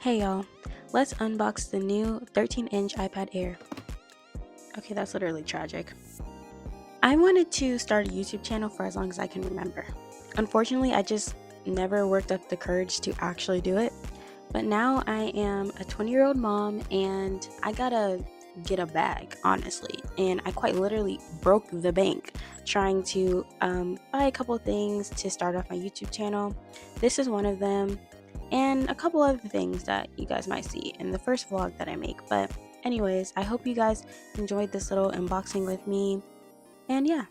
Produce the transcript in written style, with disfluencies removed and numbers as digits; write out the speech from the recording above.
Hey y'all, let's unbox the new 13-inch iPad Air. Okay, that's literally tragic. I wanted to start a YouTube channel for as long as I can remember. Unfortunately, I just never worked up the courage to actually do it. But now I am a 20-year-old mom and I gotta get a bag, honestly. And I quite literally broke the bank trying to buy a couple things to start off my YouTube channel. This is one of them, and a couple other things that you guys might see in the first vlog that I make. But anyways, I hope you guys enjoyed this little unboxing with me. And yeah,